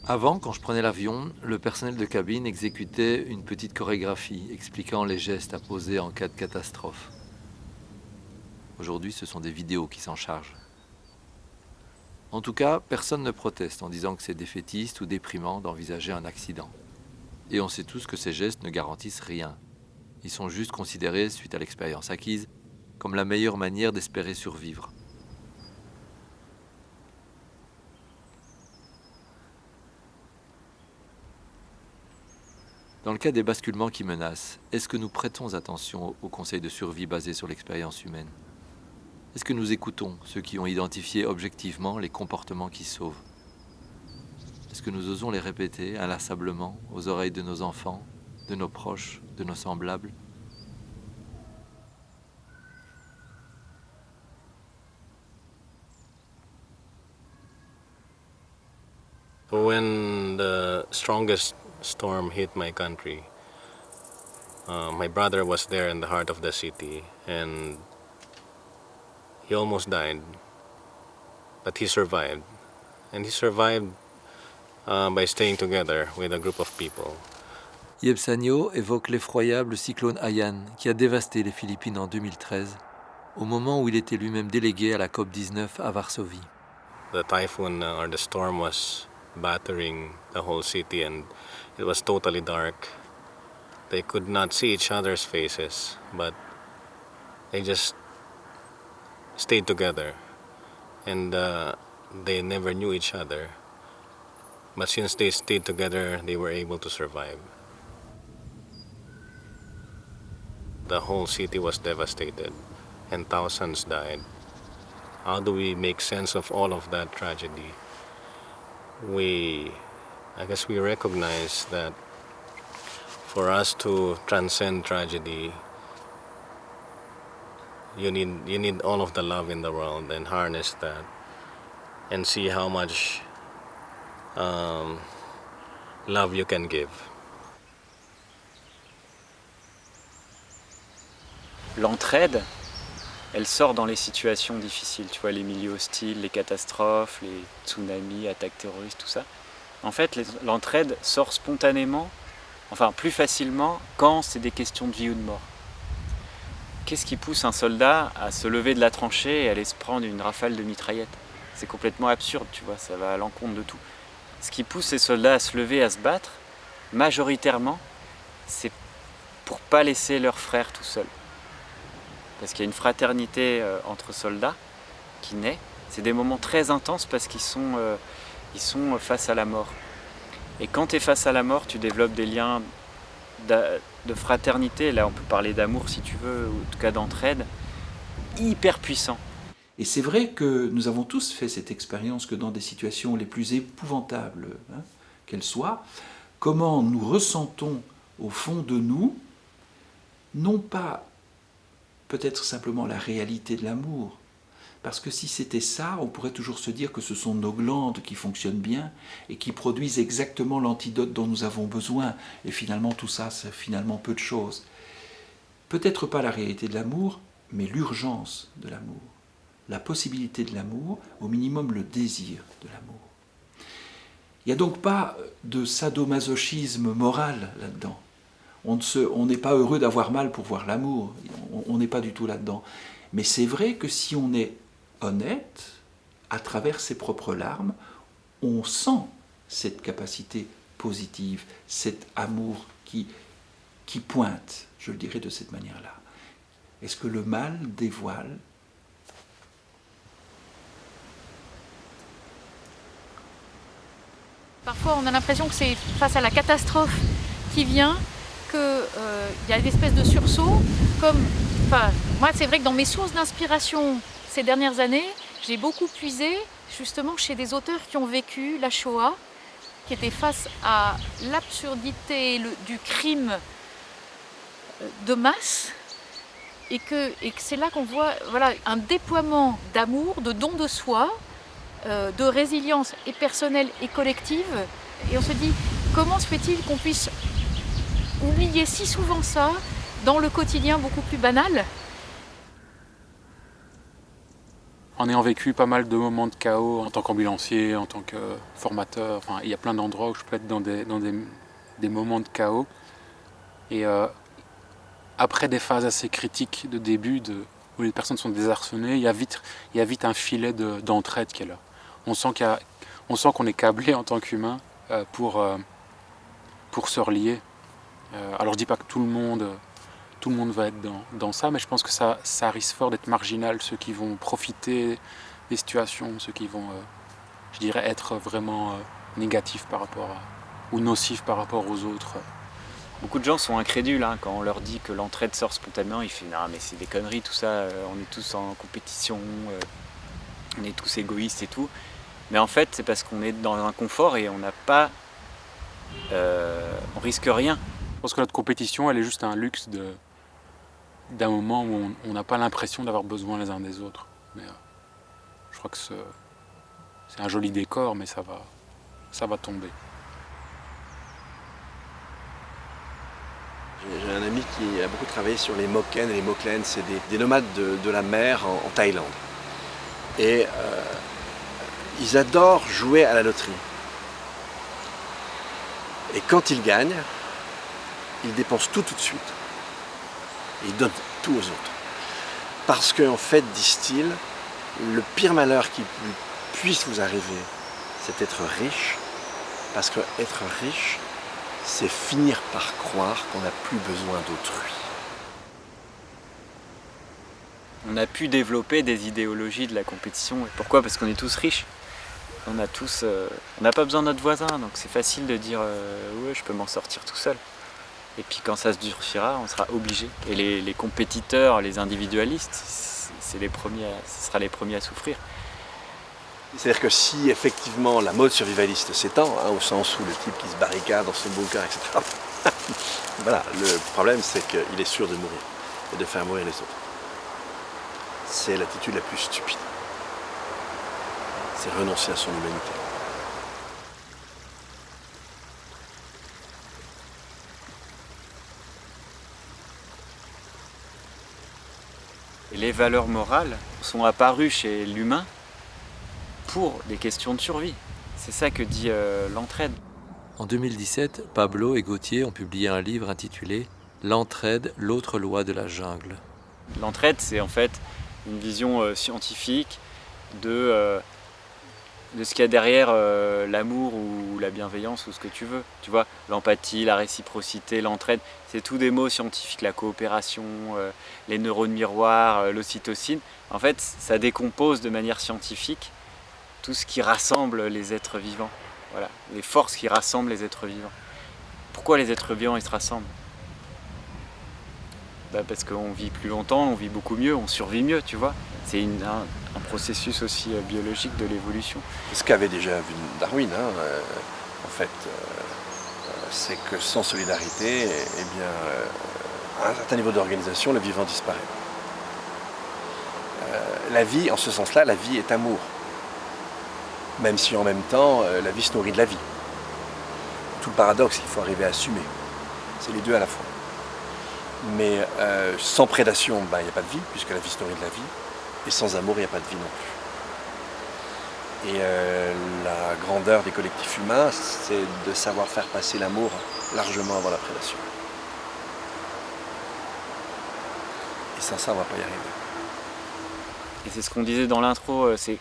Avant, quand je prenais l'avion, le personnel de cabine exécutait une petite chorégraphie expliquant les gestes à poser en cas de catastrophe. Aujourd'hui, ce sont des vidéos qui s'en chargent. En tout cas, personne ne proteste en disant que c'est défaitiste ou déprimant d'envisager un accident. Et on sait tous que ces gestes ne garantissent rien. Ils sont juste considérés, suite à l'expérience acquise, comme la meilleure manière d'espérer survivre. Dans le cas des basculements qui menacent, est-ce que nous prêtons attention aux conseils de survie basés sur l'expérience humaine? Est-ce que nous écoutons ceux qui ont identifié objectivement les comportements qui sauvent? Est-ce que nous osons les répéter inlassablement aux oreilles de nos enfants, de nos proches, de nos semblables? When the strongest storm hit my country, my brother was there in the heart of the city, and he almost died, but he survived. And he survived by staying together with a group of people. Yeb Sanyo évoque l'effroyable cyclone Haiyan qui a dévasté les Philippines en 2013, au moment où il était lui-même délégué à la COP19 à Varsovie. The typhoon or the storm was battering the whole city, and it was totally dark. They could not see each other's faces, but they just stayed together, and they never knew each other. But since they stayed together, they were able to survive. The whole city was devastated, and thousands died. How do we make sense of all of that tragedy? I guess we recognize that for us to transcend tragedy, you need all of the love in the world, and harness that and see how much love you can give. L'entraide, elle sort dans les situations difficiles, tu vois, les milieux hostiles, les catastrophes, les tsunamis, attaques terroristes, tout ça. En fait, l'entraide sort spontanément, enfin plus facilement, quand c'est des questions de vie ou de mort. Qu'est-ce qui pousse un soldat à se lever de la tranchée et aller se prendre une rafale de mitraillette? C'est complètement absurde, tu vois, ça va à l'encontre de tout. Ce qui pousse ces soldats à se lever, à se battre, majoritairement, c'est pour pas laisser leurs frères tout seuls. Parce qu'il y a une fraternité entre soldats qui naît. C'est des moments très intenses parce qu'ils sont face à la mort. Et quand tu es face à la mort, tu développes des liens de fraternité. Là, on peut parler d'amour si tu veux, ou en tout cas d'entraide, hyper puissants. Et c'est vrai que nous avons tous fait cette expérience que dans des situations les plus épouvantables qu'elles soient, comment nous ressentons au fond de nous, non pas peut-être simplement la réalité de l'amour, parce que si c'était ça, on pourrait toujours se dire que ce sont nos glandes qui fonctionnent bien et qui produisent exactement l'antidote dont nous avons besoin, et finalement tout ça, c'est finalement peu de choses. Peut-être pas la réalité de l'amour, mais l'urgence de l'amour, la possibilité de l'amour, au minimum le désir de l'amour. Il n'y a donc pas de sadomasochisme moral là-dedans. On n'est pas heureux d'avoir mal pour voir l'amour, on n'est pas du tout là-dedans. Mais c'est vrai que si on est honnête, à travers ses propres larmes, on sent cette capacité positive, cet amour qui pointe, je le dirais de cette manière-là. Est-ce que le mal dévoile ? Parfois, on a l'impression que c'est face à la catastrophe qui vient qu'il y a une espèce de sursaut. Moi, c'est vrai que dans mes sources d'inspiration ces dernières années, j'ai beaucoup puisé justement chez des auteurs qui ont vécu la Shoah, qui étaient face à l'absurdité du crime de masse, et que c'est là qu'on voit un déploiement d'amour, de don de soi, de résilience et personnelle et collective. Et on se dit, comment se fait-il qu'on puisse oublier si souvent ça dans le quotidien beaucoup plus banal ? En ayant vécu pas mal de moments de chaos en tant qu'ambulancier, en tant que formateur, enfin, il y a plein d'endroits où je peux être dans des moments de chaos. Et après des phases assez critiques de début, où les personnes sont désarçonnées, il y a vite un filet d'entraide qui est là. On sent qu'on est câblé en tant qu'humain pour se relier. Alors je dis pas que tout le monde va être dans ça, mais je pense que ça risque fort d'être marginal, ceux qui vont profiter des situations, ceux qui vont, je dirais, être vraiment négatifs par rapport ou nocifs par rapport aux autres. Beaucoup de gens sont incrédules hein, quand on leur dit que l'entraide sort spontanément. Ils font « Non mais c'est des conneries tout ça, on est tous en compétition, on est tous égoïstes et tout ». Mais en fait c'est parce qu'on est dans un confort et on n'a pas... on risque rien. Je pense que notre compétition elle est juste un luxe d'un moment où on n'a pas l'impression d'avoir besoin les uns des autres. Mais je crois que c'est un joli décor mais ça va tomber. J'ai un ami qui a beaucoup travaillé sur les Moken et les Moklen, c'est des nomades de la mer en Thaïlande. Et ils adorent jouer à la loterie. Et quand ils gagnent, ils dépensent tout de suite. Et ils donnent tout aux autres. Parce qu'en fait, disent-ils, le pire malheur qui puisse vous arriver, c'est d'être riche. Parce que être riche, c'est finir par croire qu'on n'a plus besoin d'autrui. On a pu développer des idéologies de la compétition. Et pourquoi ? Parce qu'on est tous riches. On n'a pas besoin de notre voisin, donc c'est facile de dire ouais, je peux m'en sortir tout seul. Et puis quand ça se durcira, on sera obligé. Et les compétiteurs, les individualistes, ce sera les premiers à souffrir. C'est-à-dire que si effectivement la mode survivaliste s'étend, hein, au sens où le type qui se barricade dans son bunker, etc. Voilà, le problème c'est qu'il est sûr de mourir et de faire mourir les autres. C'est l'attitude la plus stupide. C'est renoncer à son humanité. Et les valeurs morales sont apparues chez l'humain pour des questions de survie. C'est ça que dit l'entraide. En 2017, Pablo et Gauthier ont publié un livre intitulé « L'entraide, l'autre loi de la jungle ». L'entraide, c'est en fait une vision scientifique de ce qu'il y a derrière l'amour ou la bienveillance ou ce que tu veux. Tu vois, l'empathie, la réciprocité, l'entraide, c'est tous des mots scientifiques, la coopération, les neurones miroirs, l'ocytocine. En fait, ça décompose de manière scientifique tout ce qui rassemble les êtres vivants. Voilà, les forces qui rassemblent les êtres vivants. Pourquoi les êtres vivants ils se rassemblent ? Parce qu'on vit plus longtemps, on vit beaucoup mieux, on survit mieux, tu vois. C'est un processus aussi biologique de l'évolution. Ce qu'avait déjà vu Darwin, hein, en fait, c'est que sans solidarité, eh bien, à un certain niveau d'organisation, le vivant disparaît. La vie, en ce sens-là, la vie est amour. Même si en même temps, la vie se nourrit de la vie. Tout le paradoxe qu'il faut arriver à assumer. C'est les deux à la fois. Mais sans prédation, il n'y a pas de vie, puisque la vie se nourrit de la vie. Et sans amour, il n'y a pas de vie non plus. Et la grandeur des collectifs humains, c'est de savoir faire passer l'amour largement avant la prédation. Et sans ça, on ne va pas y arriver. Et c'est ce qu'on disait dans l'intro, c'est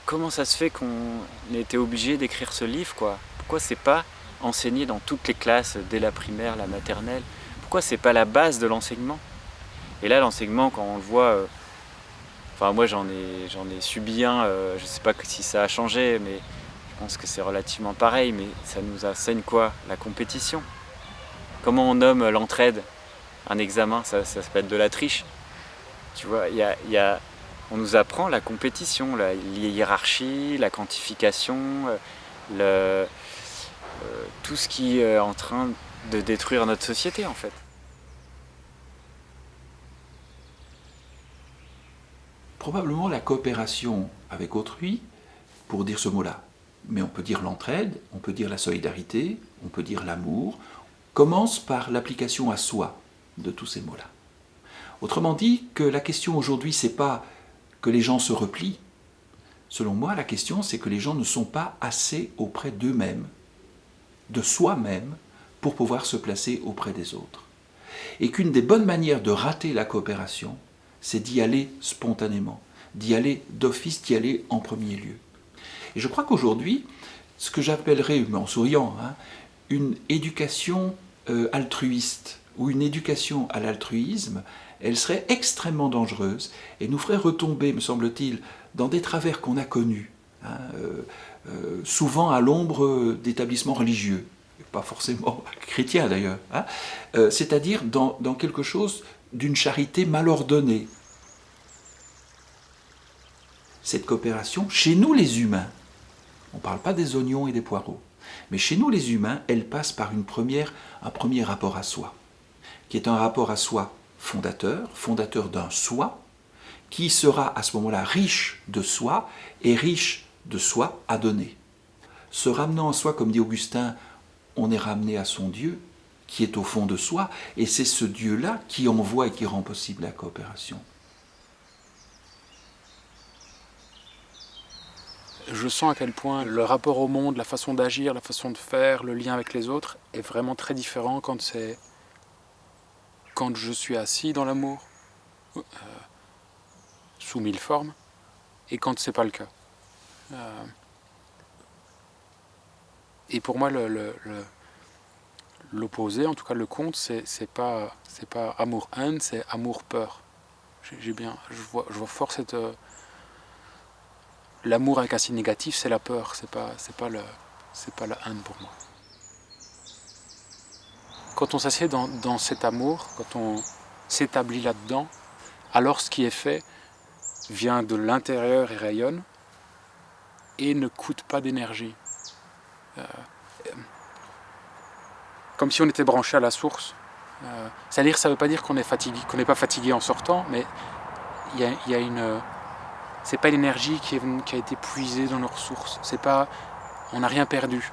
comment ça se fait qu'on ait été obligé d'écrire ce livre, quoi ? Pourquoi c'est pas enseigné dans toutes les classes, dès la primaire, la maternelle ? Pourquoi c'est pas la base de l'enseignement ? Et là, l'enseignement, quand on le voit, moi j'en ai subi un, je sais pas si ça a changé, mais je pense que c'est relativement pareil, mais ça nous enseigne quoi ? La compétition. Comment on nomme l'entraide ? Un examen, ça peut être de la triche. Tu vois, on nous apprend la compétition, la hiérarchie, la quantification, tout ce qui est en train de détruire notre société en fait. Probablement la coopération avec autrui, pour dire ce mot-là. Mais on peut dire l'entraide, on peut dire la solidarité, on peut dire l'amour, commence par l'application à soi de tous ces mots-là. Autrement dit, que la question aujourd'hui, c'est pas que les gens se replient, Selon moi, la question, c'est que les gens ne sont pas assez auprès d'eux-mêmes, de soi-même, pour pouvoir se placer auprès des autres. Et qu'une des bonnes manières de rater la coopération, c'est d'y aller spontanément, d'y aller d'office, d'y aller en premier lieu. Et je crois qu'aujourd'hui, ce que j'appellerais, mais en souriant, une éducation altruiste ou une éducation à l'altruisme, elle serait extrêmement dangereuse et nous ferait retomber, me semble-t-il, dans des travers qu'on a connus, souvent à l'ombre d'établissements religieux, pas forcément chrétiens d'ailleurs, c'est-à-dire dans quelque chose d'une charité mal ordonnée. Cette coopération, chez nous les humains, on ne parle pas des oignons et des poireaux, mais chez nous les humains, elle passe par un premier rapport à soi, qui est un rapport à soi fondateur d'un soi, qui sera à ce moment-là riche de soi et riche de soi à donner. Se ramenant à soi, comme dit Augustin, on est ramené à son Dieu, qui est au fond de soi, et c'est ce Dieu-là qui envoie et qui rend possible la coopération. Je sens à quel point le rapport au monde, la façon d'agir, la façon de faire, le lien avec les autres est vraiment très différent quand je suis assis dans l'amour, sous 1000 formes, et quand c'est pas le cas. Et pour moi, l'opposé, en tout cas le contre, c'est pas amour-haine, c'est amour-peur. Je vois fort cette... L'amour avec un signe négatif, c'est la peur, c'est pas la haine pour moi. Quand on s'assied dans cet amour, quand on s'établit là-dedans, alors ce qui est fait vient de l'intérieur et rayonne et ne coûte pas d'énergie. Comme si on était branché à la source. C'est-à-dire, ça ne veut pas dire qu'on est fatigué, qu'on n'est pas fatigué en sortant, mais il y a une... C'est pas l'énergie qui a été puisée dans nos ressources. On n'a rien perdu.